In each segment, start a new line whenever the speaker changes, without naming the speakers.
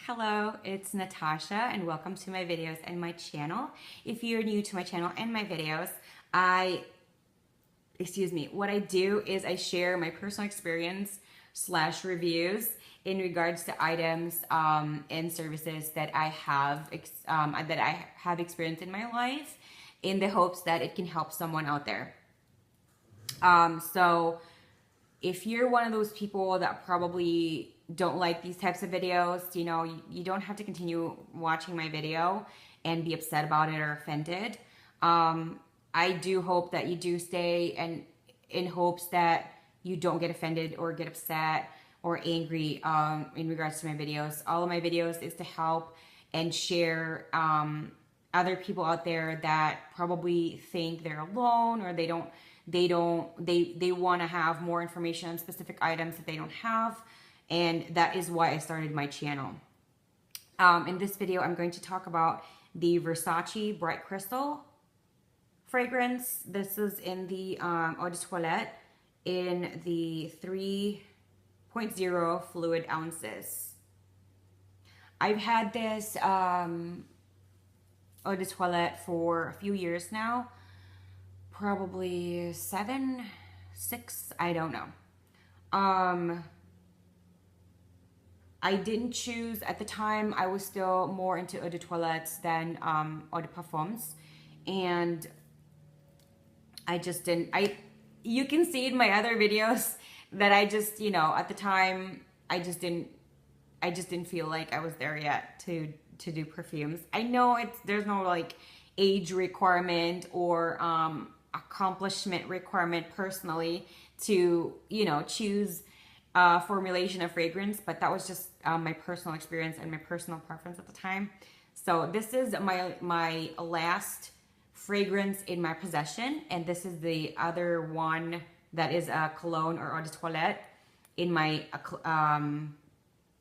Hello, it's Natasha and welcome to my videos and my channel. If you're new to my channel and my videos, what I do is I share my personal experience / reviews in regards to items and services that I have experienced in my life in the hopes that it can help someone out there. So if you're one of those people that probably don't like these types of videos, you don't have to continue watching my video and be upset about it or offended. I do hope that you do stay and in hopes that you don't get offended or get upset or angry in regards to my videos. All of my videos is to help and share other people out there that probably think they're alone or they want to have more information on specific items that they don't have. And that is why I started my channel. In this video, I'm going to talk about the Versace Bright Crystal fragrance. This is in the Eau de Toilette in the 3.0 fluid ounces. I've had this Eau de Toilette for a few years now. Probably 7, 6, I don't know. I didn't choose, at the time, I was still more into Eau de Toilettes than Eau de Parfums. And I just didn't, you can see in my other videos that I just, at the time, I just didn't feel like I was there yet to do perfumes. I know there's no like age requirement or accomplishment requirement personally to, choose formulation of fragrance, but that was just my personal experience and my personal preference at the time. So this is my last fragrance in my possession, and this is the other one that is a cologne or Eau de Toilette in my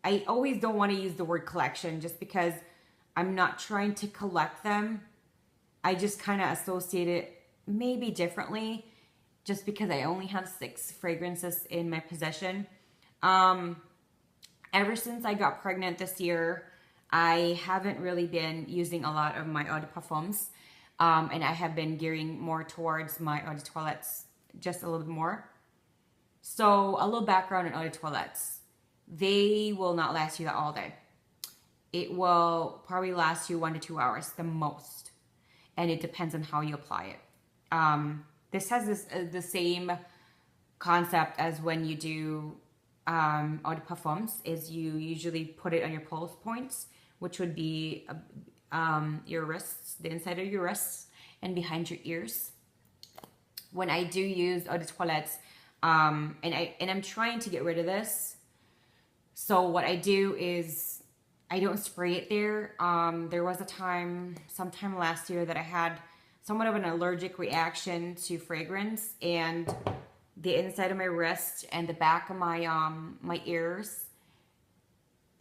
I always don't want to use the word collection just because I'm not trying to collect them. I just kind of associate it maybe differently just because I only have 6 fragrances in my possession. Ever since I got pregnant this year, I haven't really been using a lot of my Eau de Parfums. And I have been gearing more towards my Eau de Toilettes just a little bit more. So a little background on Eau de Toilettes. They will not last you all day. It will probably last you 1 to 2 hours, the most. And it depends on how you apply it. This has the same concept as when you do Eau de Parfums, is you usually put it on your pulse points, which would be your wrists, the inside of your wrists, and behind your ears. When I do use Eau de Toilettes, and I'm trying to get rid of this, so what I do is I don't spray it there. There was a time, sometime last year, that I had somewhat of an allergic reaction to fragrance, and the inside of my wrist and the back of my my ears,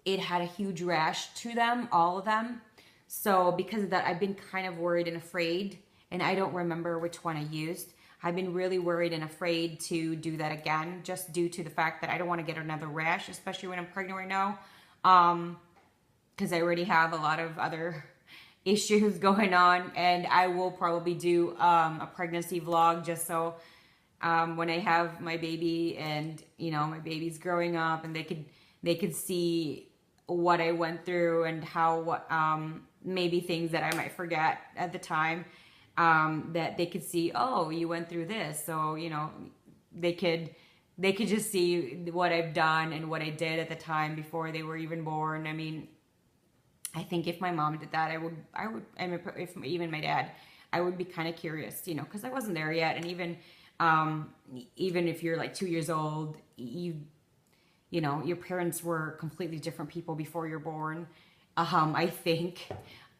it had a huge rash to them, all of them. So because of that, I've been kind of worried and afraid, and I don't remember which one I used. I've been really worried and afraid to do that again, just due to the fact that I don't want to get another rash, especially when I'm pregnant right now, because I already have a lot of other issues going on, and I will probably do a pregnancy vlog just so when I have my baby and my baby's growing up and they could see what I went through and how maybe things that I might forget at the time, that they could see, oh, you went through this, so they could just see what I've done and what I did at the time before they were even born. I mean, I think if my mom did that, I would, and if even my dad, I would be kind of curious, because I wasn't there yet. And even if you're like 2 years old, your parents were completely different people before you're born. I think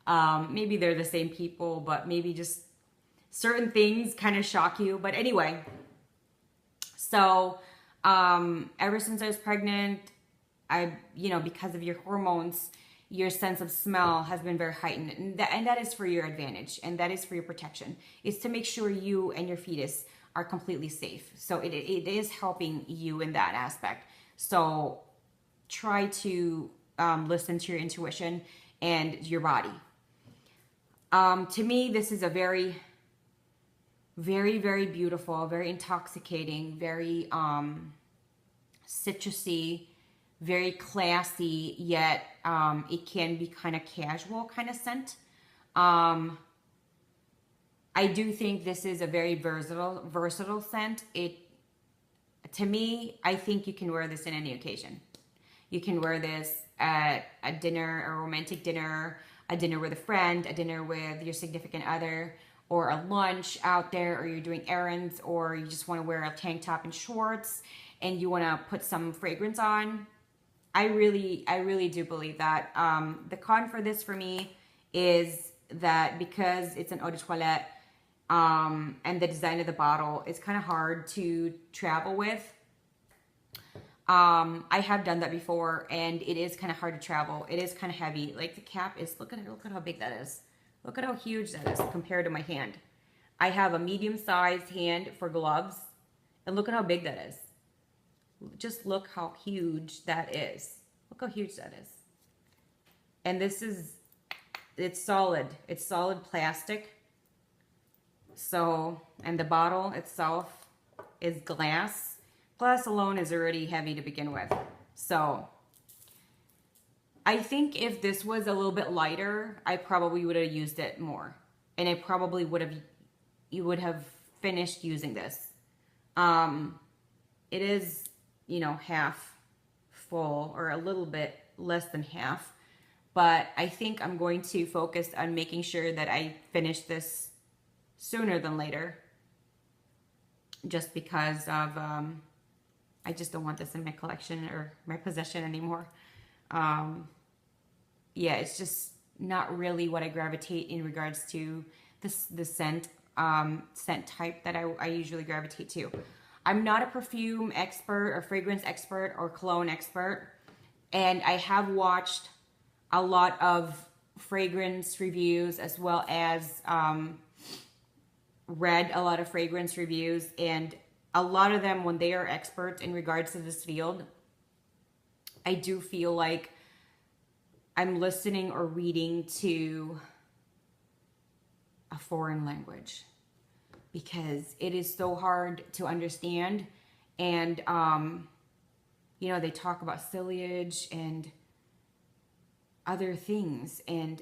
maybe they're the same people, but maybe just certain things kind of shock you. But anyway, so ever since I was pregnant, because of your hormones, your sense of smell has been very heightened, and that is for your advantage, and that is for your protection. It's to make sure you and your fetus are completely safe. So it is helping you in that aspect. So try to listen to your intuition and your body. To me, this is a very, very, very beautiful, very intoxicating, very citrusy, very classy, yet it can be kind of casual kind of scent. I do think this is a very versatile scent. To me, I think you can wear this in any occasion. You can wear this at a dinner, a romantic dinner, a dinner with a friend, a dinner with your significant other, or a lunch out there, or you're doing errands, or you just want to wear a tank top and shorts and you want to put some fragrance on. I really do believe that. The con for this for me is that because it's an eau de toilette, and the design of the bottle is kind of hard to travel with. I have done that before, and it is kind of hard to travel. It is kind of heavy. Like the cap is, look at how big that is. Look at how huge that is compared to my hand. I have a medium-sized hand for gloves, and look at how big that is. Just look how huge that is. Look how huge that is. And this is, it's solid. It's solid plastic. So, and the bottle itself is glass. Glass alone is already heavy to begin with. So, I think if this was a little bit lighter, I probably would have used it more. And I probably you would have finished using this. It is, you know, half full, or a little bit less than half. But I think I'm going to focus on making sure that I finish this sooner than later, just because of I just don't want this in my collection or my possession anymore. Yeah, it's just not really what I gravitate in regards to the scent type that I usually gravitate to. I'm not a perfume expert or fragrance expert or cologne expert, and I have watched a lot of fragrance reviews as well as read a lot of fragrance reviews, and a lot of them, when they are experts in regards to this field, I do feel like I'm listening or reading to a foreign language, because it is so hard to understand. And you know, they talk about foliage and other things, and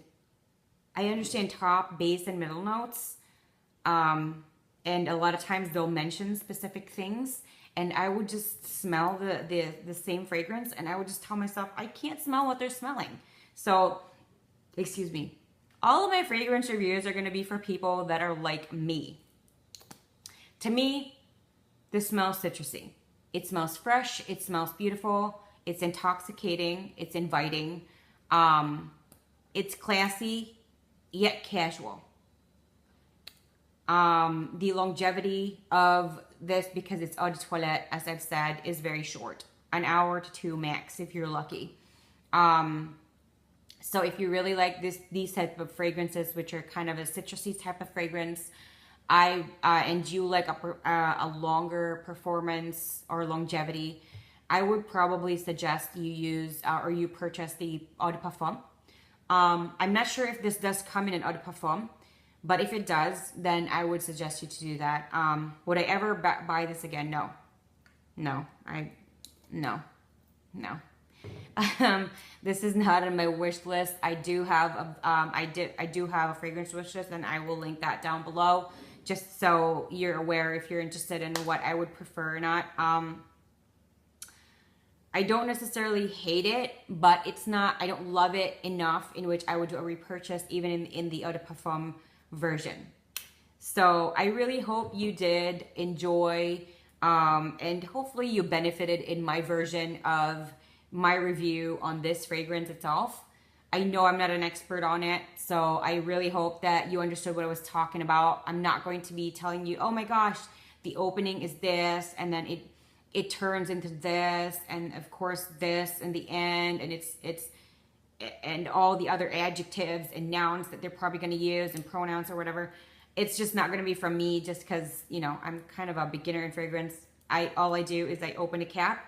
I understand top, base, and middle notes. And a lot of times they'll mention specific things, and I would just smell the same fragrance, and I would just tell myself, I can't smell what they're smelling. So, excuse me. All of my fragrance reviews are going to be for people that are like me. To me, this smells citrusy. It smells fresh. It smells beautiful. It's intoxicating. It's inviting. It's classy, yet casual. The longevity of this, because it's eau de toilette, as I've said, is very short. An hour to 2 max if you're lucky. So if you really like these type of fragrances, which are kind of a citrusy type of fragrance, and you like a longer performance or longevity, I would probably suggest you use or you purchase the Eau de Parfum. I'm not sure if this does come in an Eau de Parfum, but if it does, then I would suggest you to do that. Would I ever buy this again? No. No. This is not on my wish list. I do have I do have a fragrance wish list, and I will link that down below, just so you're aware if you're interested in what I would prefer or not. I don't necessarily hate it, but it's not, I don't love it enough in which I would do a repurchase even in the Eau de Parfum version. So I really hope you did enjoy, and hopefully you benefited in my version of my review on this fragrance itself. I know I'm not an expert on it, so I really hope that you understood what I was talking about. I'm not going to be telling you, oh my gosh, the opening is this, and then it turns into this, and of course this in the end, and it's and all the other adjectives and nouns that they're probably going to use, and pronouns or whatever. It's just not going to be from me, just because, you know, I'm kind of a beginner in fragrance. All I do is I open a cap,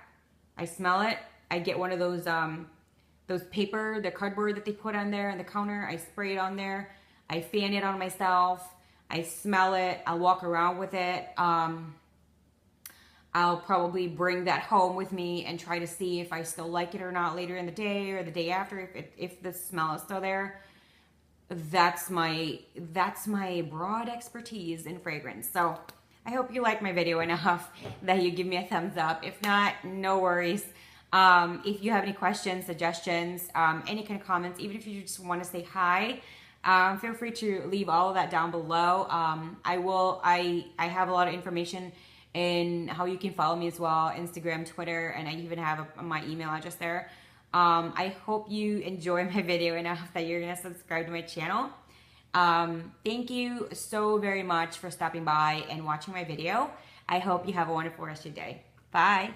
I smell it, I get one of those those paper, the cardboard that they put on there on the counter. I spray it on there. I fan it on myself. I smell it. I'll walk around with it. I'll probably bring that home with me and try to see if I still like it or not later in the day or the day after, if the smell is still there. That's my broad expertise in fragrance. So I hope you like my video enough that you give me a thumbs up. If not, no worries. If you have any questions, suggestions, any kind of comments, even if you just want to say hi, feel free to leave all of that down below. I have a lot of information in how you can follow me as well, Instagram, Twitter, and I even have my email address there. I hope you enjoy my video enough that you're gonna subscribe to my channel. Thank you so very much for stopping by and watching my video. I hope you have a wonderful rest of your day. Bye.